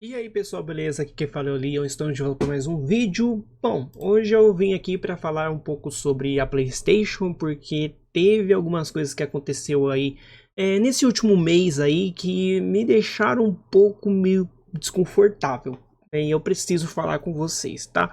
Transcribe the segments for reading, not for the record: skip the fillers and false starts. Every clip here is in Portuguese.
E aí pessoal, beleza? Aqui quem fala é o Leon, estamos de volta para mais um vídeo. Bom, hoje eu vim aqui para falar um pouco sobre a PlayStation, porque teve algumas coisas que aconteceu aí nesse último mês aí que me deixaram um pouco meio desconfortável. E eu preciso falar com vocês, tá?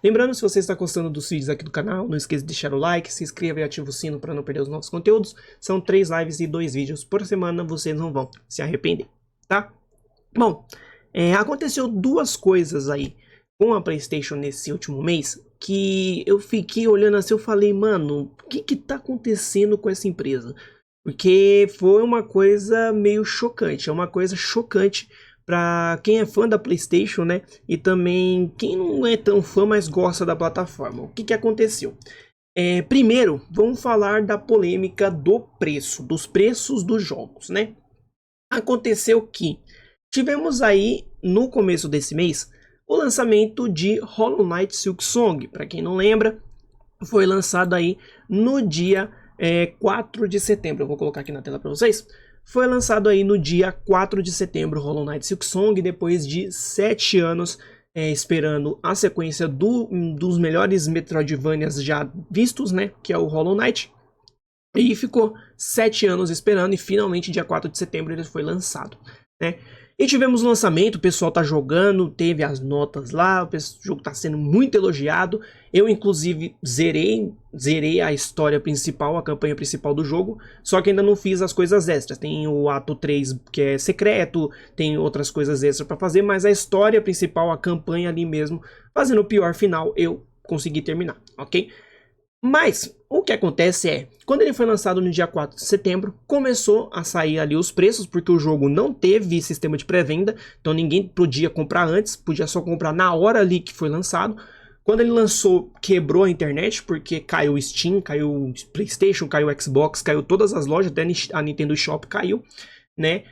Lembrando, se você está gostando dos vídeos aqui do canal, não esqueça de deixar o like, se inscreva e ativa o sino para não perder os novos conteúdos. São 3 lives e 2 vídeos por semana, vocês não vão se arrepender, tá? Bom, aconteceu duas coisas aí com a PlayStation nesse último mês que eu fiquei olhando assim, eu falei, mano, o que tá acontecendo com essa empresa? Porque foi uma coisa meio chocante, é uma coisa chocante para quem é fã da PlayStation, né? E também quem não é tão fã, mas gosta da plataforma. O que aconteceu? Primeiro, vamos falar da polêmica do preço, dos preços dos jogos, né? Aconteceu que tivemos aí, no começo desse mês, o lançamento de Hollow Knight Silksong. Para quem não lembra, foi lançado aí no dia 4 de setembro. Eu vou colocar aqui na tela para vocês. Foi lançado aí no dia 4 de setembro Hollow Knight Silksong, depois de 7 anos esperando a sequência dos melhores Metroidvanias já vistos, né? Que é o Hollow Knight. E ficou 7 anos esperando e finalmente dia 4 de setembro ele foi lançado, né? E tivemos o lançamento, o pessoal tá jogando, teve as notas lá, o jogo tá sendo muito elogiado. Eu inclusive zerei a história principal, a campanha principal do jogo, só que ainda não fiz as coisas extras. Tem o ato 3 que é secreto, tem outras coisas extras para fazer, mas a história principal, a campanha ali mesmo, fazendo o pior final, eu consegui terminar, ok? Mas o que acontece é, quando ele foi lançado no dia 4 de setembro, começou a sair ali os preços, porque o jogo não teve sistema de pré-venda, então ninguém podia comprar antes, podia só comprar na hora ali que foi lançado. Quando ele lançou, quebrou a internet, porque caiu o Steam, caiu o PlayStation, caiu o Xbox, caiu todas as lojas, até a Nintendo Shop caiu, né?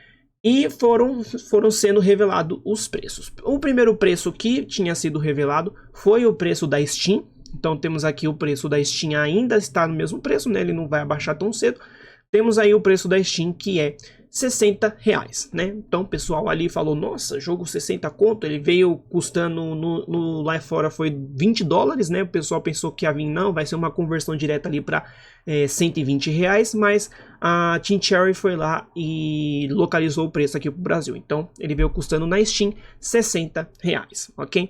E foram sendo revelados os preços. O primeiro preço que tinha sido revelado foi o preço da Steam. Então temos aqui o preço da Steam, ainda está no mesmo preço, né? Ele não vai abaixar tão cedo. Temos aí o preço da Steam, que é R$60, né? Então o pessoal ali falou, nossa, jogo 60 conto, ele veio custando lá fora foi $20, né? O pessoal pensou que ia vir, não, vai ser uma conversão direta ali para R$120, mas a Team Cherry foi lá e localizou o preço aqui para o Brasil. Então ele veio custando na Steam R$60, ok?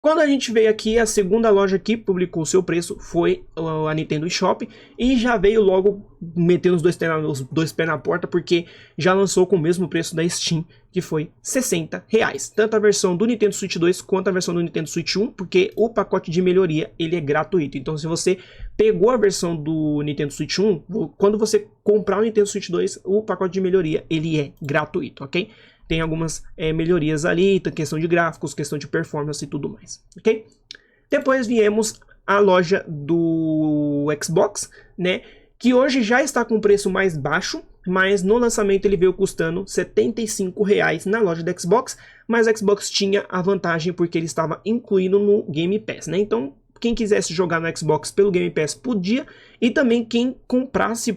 Quando a gente veio aqui, a segunda loja que publicou o seu preço foi a Nintendo Shop e já veio logo metendo os dois pés na porta, porque já lançou com o mesmo preço da Steam, que foi R$60. Tanto a versão do Nintendo Switch 2 quanto a versão do Nintendo Switch 1, porque o pacote de melhoria ele é gratuito. Então se você pegou a versão do Nintendo Switch 1, quando você comprar o Nintendo Switch 2, o pacote de melhoria ele é gratuito, ok? Tem algumas melhorias ali, questão de gráficos, questão de performance e tudo mais, ok? Depois viemos a loja do Xbox, né? Que hoje já está com preço mais baixo, mas no lançamento ele veio custando R$75 na loja do Xbox, mas o Xbox tinha a vantagem porque ele estava incluído no Game Pass, né? Então, quem quisesse jogar no Xbox pelo Game Pass podia, e também quem comprasse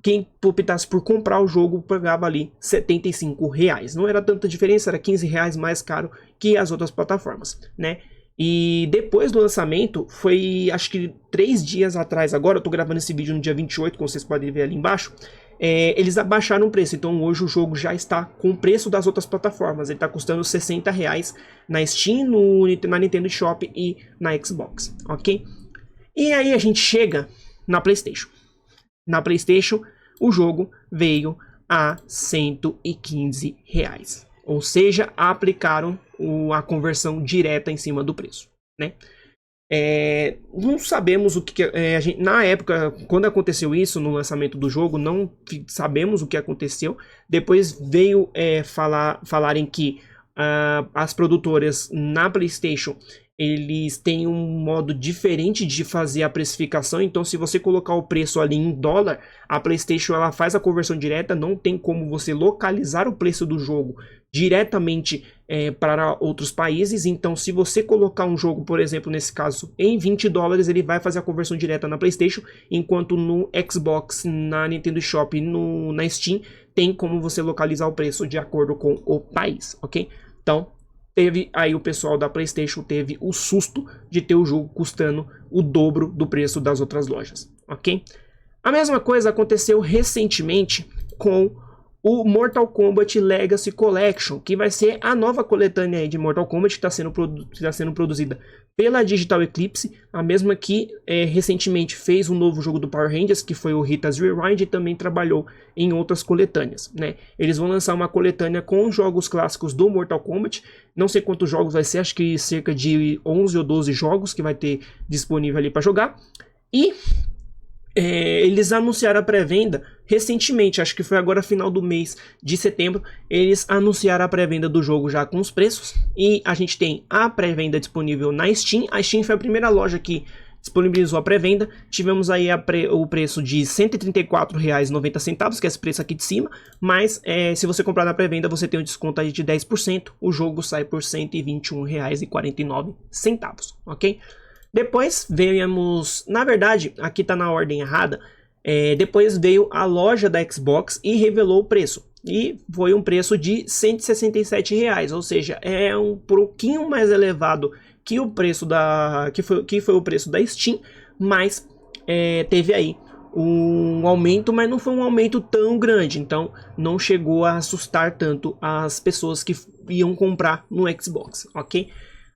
quem optasse por comprar o jogo pagava ali R$75. Não era tanta diferença, era R$15 mais caro que as outras plataformas, né? E depois do lançamento, foi acho que 3 dias atrás, agora eu tô gravando esse vídeo no dia 28, como vocês podem ver ali embaixo, eles abaixaram o preço, então hoje o jogo já está com o preço das outras plataformas, ele está custando R$60 na Steam, na Nintendo Shop e na Xbox, ok? E aí a gente chega na PlayStation. Na PlayStation, o jogo veio a R$115. Ou seja, aplicaram a conversão direta em cima do preço, né? Não sabemos o que na época, quando aconteceu isso no lançamento do jogo, não sabemos o que aconteceu. Depois veio falarem que as produtoras na PlayStation eles têm um modo diferente de fazer a precificação, então se você colocar o preço ali em dólar, a PlayStation ela faz a conversão direta, não tem como você localizar o preço do jogo diretamente para outros países. Então se você colocar um jogo, por exemplo, nesse caso, em $20, ele vai fazer a conversão direta na PlayStation, enquanto no Xbox, na Nintendo Shop e na Steam, tem como você localizar o preço de acordo com o país, ok? Então, teve aí o pessoal da PlayStation teve o susto de ter o jogo custando o dobro do preço das outras lojas, ok? A mesma coisa aconteceu recentemente com o Mortal Kombat Legacy Collection, que vai ser a nova coletânea aí de Mortal Kombat, que está sendo produzida pela Digital Eclipse, a mesma que recentemente fez um novo jogo do Power Rangers, que foi o Rita's Rewind, e também trabalhou em outras coletâneas, né? Eles vão lançar uma coletânea com jogos clássicos do Mortal Kombat, não sei quantos jogos vai ser, acho que cerca de 11 ou 12 jogos que vai ter disponível ali para jogar, e eles anunciaram a pré-venda recentemente, acho que foi agora final do mês de setembro. Eles anunciaram a pré-venda do jogo já com os preços, e a gente tem a pré-venda disponível na Steam. A Steam foi a primeira loja que disponibilizou a pré-venda. Tivemos aí o preço de R$ 134,90, que é esse preço aqui de cima, mas se você comprar na pré-venda você tem um desconto aí de 10%, o jogo sai por R$ 121,49, ok? Depois veio, na verdade, aqui tá na ordem errada, depois veio a loja da Xbox e revelou o preço. E foi um preço de R$ 167,00, ou seja, é um pouquinho mais elevado que o preço que foi o preço da Steam, mas teve aí um aumento, mas não foi um aumento tão grande, então não chegou a assustar tanto as pessoas que iam comprar no Xbox, ok?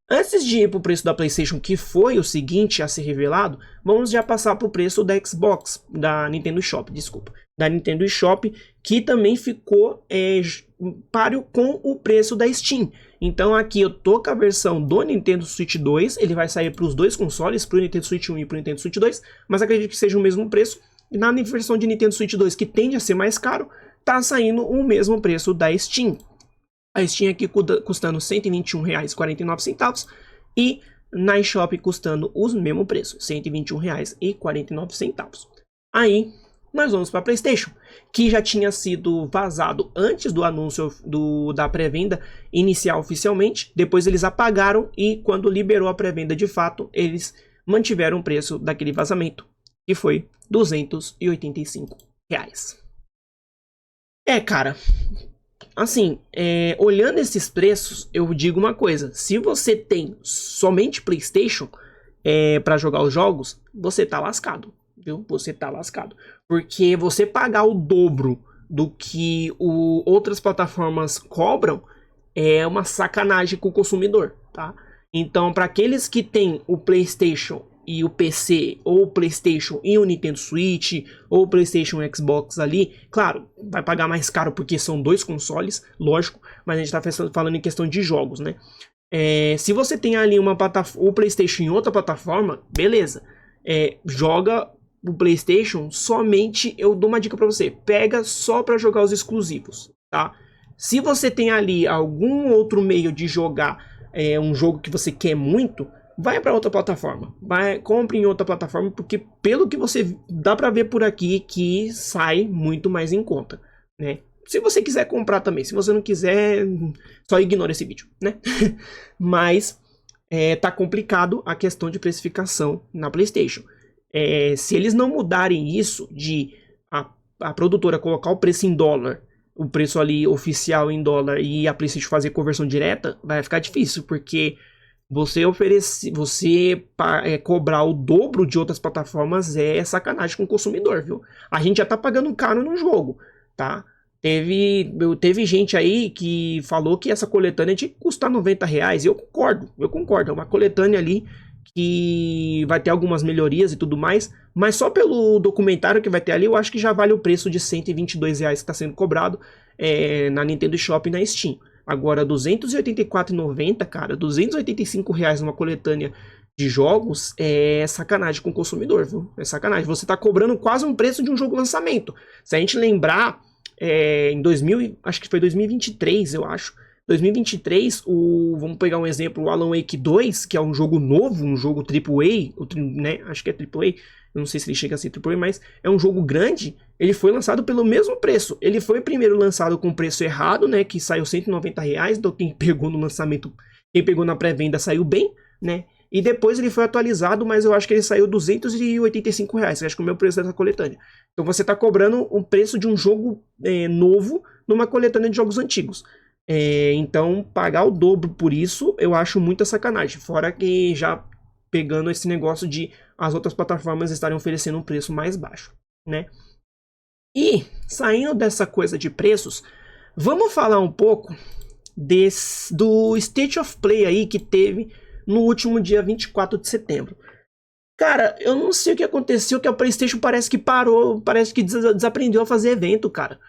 Antes de ir para o preço da PlayStation, que foi o seguinte a ser revelado, vamos já passar para o preço da Xbox, da Nintendo Shop, desculpa. Da Nintendo Shop, que também ficou páreo com o preço da Steam. Então aqui eu tô com a versão do Nintendo Switch 2, ele vai sair para os dois consoles, para o Nintendo Switch 1 e para o Nintendo Switch 2, mas acredito que seja o mesmo preço. E na versão de Nintendo Switch 2, que tende a ser mais caro, tá saindo o mesmo preço da Steam. A Steam aqui custando R$ 121,49 e na eShop custando o mesmo preço, R$ 121,49. Aí nós vamos para a PlayStation, que já tinha sido vazado antes do anúncio da pré-venda inicial oficialmente. Depois eles apagaram e quando liberou a pré-venda de fato, eles mantiveram o preço daquele vazamento, que foi R$ 285. Cara... Assim, olhando esses preços, eu digo uma coisa: se você tem somente PlayStation para jogar os jogos, você tá lascado, viu? Você tá lascado, porque você pagar o dobro do que outras plataformas cobram é uma sacanagem com o consumidor, tá? Então, para aqueles que têm o PlayStation e o PC, ou o PlayStation e o Nintendo Switch, ou o PlayStation e o Xbox ali, claro, vai pagar mais caro porque são dois consoles, lógico, mas a gente tá falando em questão de jogos, né? Se você tem ali o PlayStation em outra plataforma, beleza, joga o PlayStation somente, eu dou uma dica pra você, pega só pra jogar os exclusivos, tá? Se você tem ali algum outro meio de jogar um jogo que você quer muito, vai para outra plataforma, compre em outra plataforma, porque pelo que você dá para ver por aqui que sai muito mais em conta, né? Se você quiser comprar também, se você não quiser, só ignora esse vídeo, né? Mas tá complicado a questão de precificação na PlayStation. Se eles não mudarem isso de a produtora colocar o preço em dólar, o preço ali oficial em dólar, e a PlayStation fazer conversão direta, vai ficar difícil, porque você cobrar o dobro de outras plataformas é sacanagem com o consumidor, viu? A gente já tá pagando caro no jogo, tá? Teve gente aí que falou que essa coletânea tinha que custar R$90, e eu concordo, é uma coletânea ali que vai ter algumas melhorias e tudo mais, mas só pelo documentário que vai ter ali, eu acho que já vale o preço de R$122 que está sendo cobrado na Nintendo Shop e na Steam. Agora, R$284,90, cara, R$285 numa coletânea de jogos é sacanagem com o consumidor, viu? É sacanagem. Você tá cobrando quase um preço de um jogo lançamento. Se a gente lembrar, acho que foi 2023, eu acho. 2023, vamos pegar um exemplo, o Alan Wake 2, que é um jogo novo, um jogo AAA, né? Acho que é AAA. Eu não sei se ele chega a ser AAA, mas é um jogo grande. Ele foi lançado pelo mesmo preço. Ele foi primeiro lançado com o preço errado, né? Que saiu R$190. Então quem pegou no lançamento, quem pegou na pré-venda saiu bem, né? E depois ele foi atualizado, mas eu acho que ele saiu R$285. Eu acho que é o meu preço dessa coletânea. Então você está cobrando o preço de um jogo novo numa coletânea de jogos antigos. Então, pagar o dobro por isso, eu acho muita sacanagem. Fora que já pegando esse negócio de as outras plataformas estarem oferecendo um preço mais baixo, né? E, saindo dessa coisa de preços, vamos falar um pouco do State of Play aí que teve no último dia 24 de setembro. Cara, eu não sei o que aconteceu, que a PlayStation parece que parou, parece que desaprendeu a fazer evento, cara.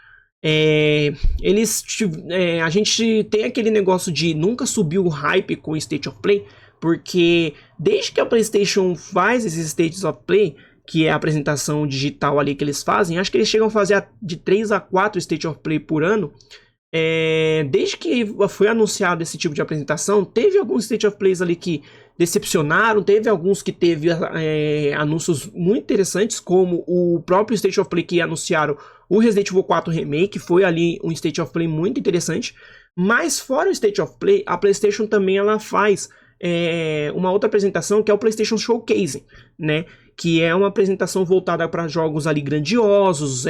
A gente tem aquele negócio de nunca subir o hype com o State of Play, porque desde que a PlayStation faz esses States of Play, que é a apresentação digital ali que eles fazem, acho que eles chegam a fazer de 3 a 4 State of Play por ano. Desde que foi anunciado esse tipo de apresentação, teve alguns State of Plays ali que decepcionaram, teve alguns que teve anúncios muito interessantes, como o próprio State of Play que anunciaram o Resident Evil 4 Remake, foi ali um State of Play muito interessante. Mas fora o State of Play, a PlayStation também ela faz uma outra apresentação que é o PlayStation Showcase, né? Que é uma apresentação voltada para jogos ali grandiosos,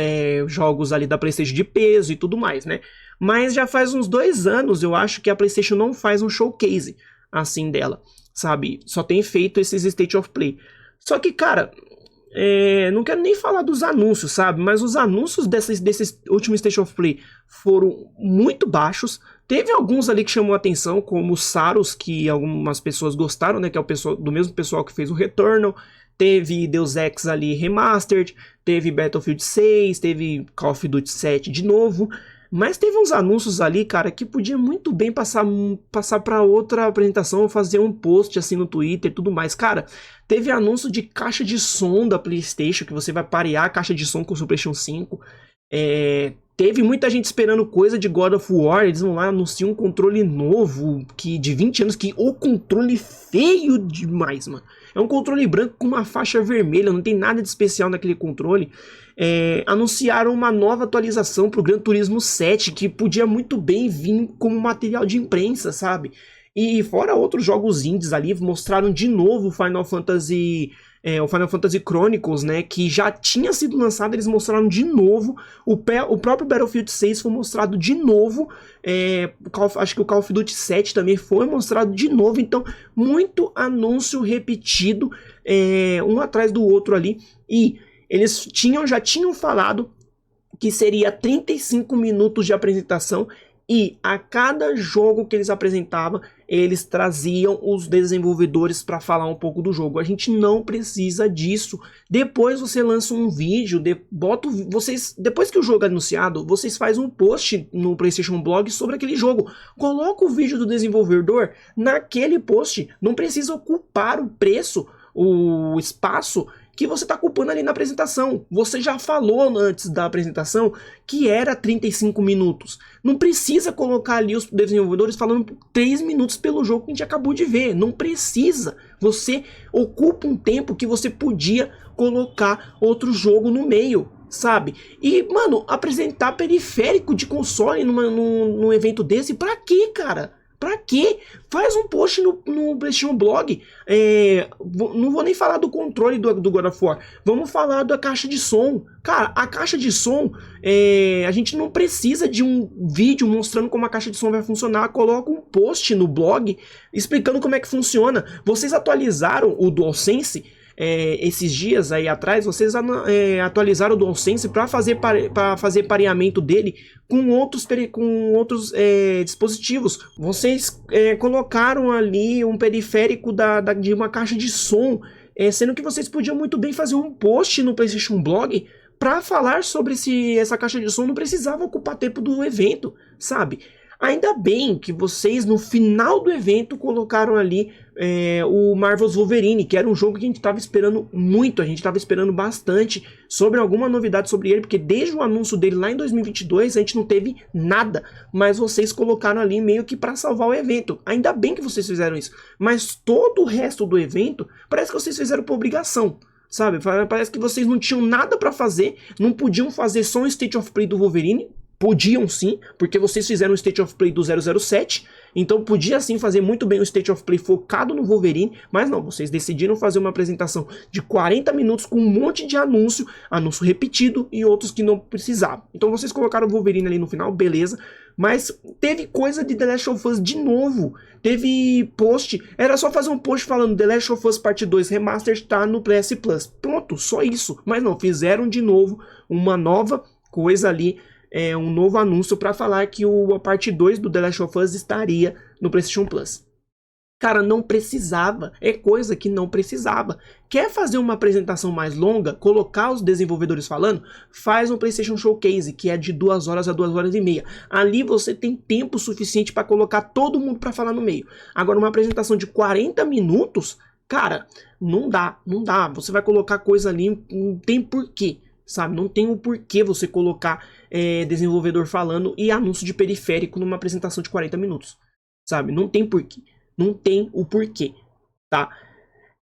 jogos ali da PlayStation de peso e tudo mais, né? Mas já faz uns 2 anos, eu acho que a PlayStation não faz um showcase assim dela, sabe? Só tem feito esses State of Play. Só que, cara, não quero nem falar dos anúncios, sabe? Mas os anúncios desses últimos State of Play foram muito baixos. Teve alguns ali que chamou a atenção, como o Saros, que algumas pessoas gostaram, né? Que é do mesmo pessoal que fez o Returnal. Teve Deus Ex ali Remastered, teve Battlefield 6, teve Call of Duty 7 de novo. Mas teve uns anúncios ali, cara, que podia muito bem passar para outra apresentação, fazer um post assim no Twitter e tudo mais. Cara, teve anúncio de caixa de som da PlayStation, que você vai parear a caixa de som com o PlayStation 5. Teve muita gente esperando coisa de God of War, eles vão lá anunciar um controle novo, de 20 anos, que o controle feio demais, mano. É um controle branco com uma faixa vermelha, não tem nada de especial naquele controle. Anunciaram uma nova atualização pro Gran Turismo 7, que podia muito bem vir como material de imprensa, sabe? E fora outros jogos indies ali, mostraram de novo o Final Fantasy Chronicles, né, que já tinha sido lançado, eles mostraram de novo. O próprio Battlefield 6 foi mostrado de novo. Acho que o Call of Duty 7 também foi mostrado de novo. Então, muito anúncio repetido, um atrás do outro ali. E eles já tinham falado que seria 35 minutos de apresentação. E a cada jogo que eles apresentavam, eles traziam os desenvolvedores para falar um pouco do jogo. A gente não precisa disso. Depois você lança um vídeo, depois que o jogo é anunciado, vocês fazem um post no PlayStation Blog sobre aquele jogo. Coloca o vídeo do desenvolvedor naquele post. Não precisa ocupar o preço, o espaço que você está ocupando ali na apresentação. Você já falou antes da apresentação que era 35 minutos. Não precisa colocar ali os desenvolvedores falando 3 minutos pelo jogo que a gente acabou de ver. Não precisa. Você ocupa um tempo que você podia colocar outro jogo no meio, sabe? E, mano, apresentar periférico de console num evento desse, pra quê, cara? Pra quê? Faz um post no PlayStation Blog. Não vou nem falar do controle do God of War. Vamos falar da caixa de som. Cara, a caixa de som, a gente não precisa de um vídeo mostrando como a caixa de som vai funcionar. Coloca um post no blog explicando como é que funciona. Vocês atualizaram o DualSense esses dias aí atrás, vocês atualizaram o DualSense para fazer pareamento dele com outros dispositivos. Vocês colocaram ali um periférico de uma caixa de som, sendo que vocês podiam muito bem fazer um post no PlayStation Blog para falar sobre essa caixa de som. Não precisava ocupar tempo do evento, sabe? Ainda bem que vocês no final do evento colocaram ali o Marvel's Wolverine, que era um jogo que a gente estava esperando muito, a gente estava esperando bastante sobre alguma novidade sobre ele, porque desde o anúncio dele lá em 2022 a gente não teve nada, mas vocês colocaram ali meio que para salvar o evento. Ainda bem que vocês fizeram isso, mas todo o resto do evento parece que vocês fizeram por obrigação. Sabe, parece que vocês não tinham nada para fazer, não podiam fazer só um State of Play do Wolverine. Podiam sim, porque vocês fizeram o State of Play do 007, então podia sim fazer muito bem o State of Play focado no Wolverine, mas não, vocês decidiram fazer uma apresentação de 40 minutos com um monte de anúncio repetido e outros que não precisavam. Então vocês colocaram o Wolverine ali no final, beleza, Mas teve coisa de The Last of Us de novo. Teve post, era só fazer um post falando The Last of Us Parte 2 Remaster está no PS Plus. Pronto, só isso. Mas não, fizeram de novo uma nova coisa ali, um novo anúncio para falar que a parte 2 do The Last of Us estaria no PlayStation Plus. Cara, não precisava, é coisa que não precisava. Quer fazer uma apresentação mais longa, colocar os desenvolvedores falando, faz um PlayStation Showcase, que é de 2 horas a 2 horas e meia. Ali você tem tempo suficiente para colocar todo mundo para falar no meio. Agora, uma apresentação de 40 minutos, cara, não dá. Você vai colocar coisa ali, não tem porquê, sabe? Não tem o porquê você colocar desenvolvedor falando e anúncio de periférico numa apresentação de 40 minutos, sabe? Não tem porquê. Não tem o porquê, tá?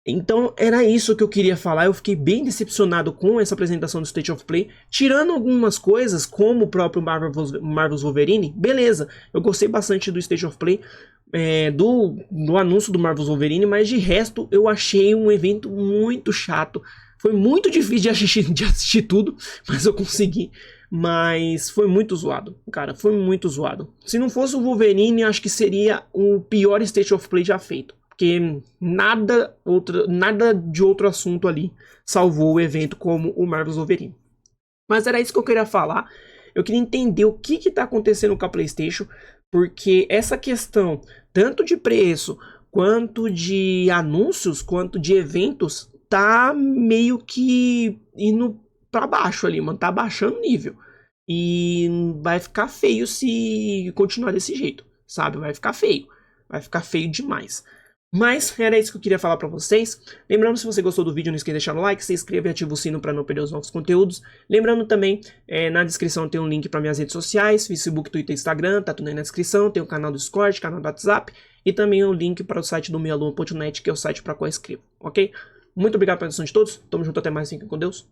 Então era isso que eu queria falar. Eu fiquei bem decepcionado com essa apresentação do State of Play. Tirando algumas coisas, como o próprio Marvel's Wolverine, beleza. Eu gostei bastante do State of Play, do anúncio do Marvel's Wolverine, mas de resto eu achei um evento muito chato. Foi muito difícil de assistir tudo, mas eu consegui. Mas foi muito zoado, cara, foi muito zoado. Se não fosse o Wolverine, acho que seria o pior State of Play já feito. Porque nada de outro assunto ali salvou o evento como o Marvel's Wolverine. Mas era isso que eu queria falar. Eu queria entender o que está acontecendo com a PlayStation. Porque essa questão, tanto de preço, quanto de anúncios, quanto de eventos, tá meio que indo pra baixo ali, mano, tá baixando o nível. E vai ficar feio se continuar desse jeito, sabe? Vai ficar feio demais. Mas era isso que eu queria falar pra vocês. Lembrando, se você gostou do vídeo, não esqueça de deixar o like, se inscreva e ativa o sino pra não perder os novos conteúdos. Lembrando também, na descrição tem um link para minhas redes sociais, Facebook, Twitter, Instagram, tá tudo aí na descrição. Tem o canal do Discord, canal do WhatsApp e também o link para o site do Mealua.net, que é o site para qual eu escrevo, ok? Muito obrigado pela atenção de todos, tamo junto, até mais, fiquem com Deus.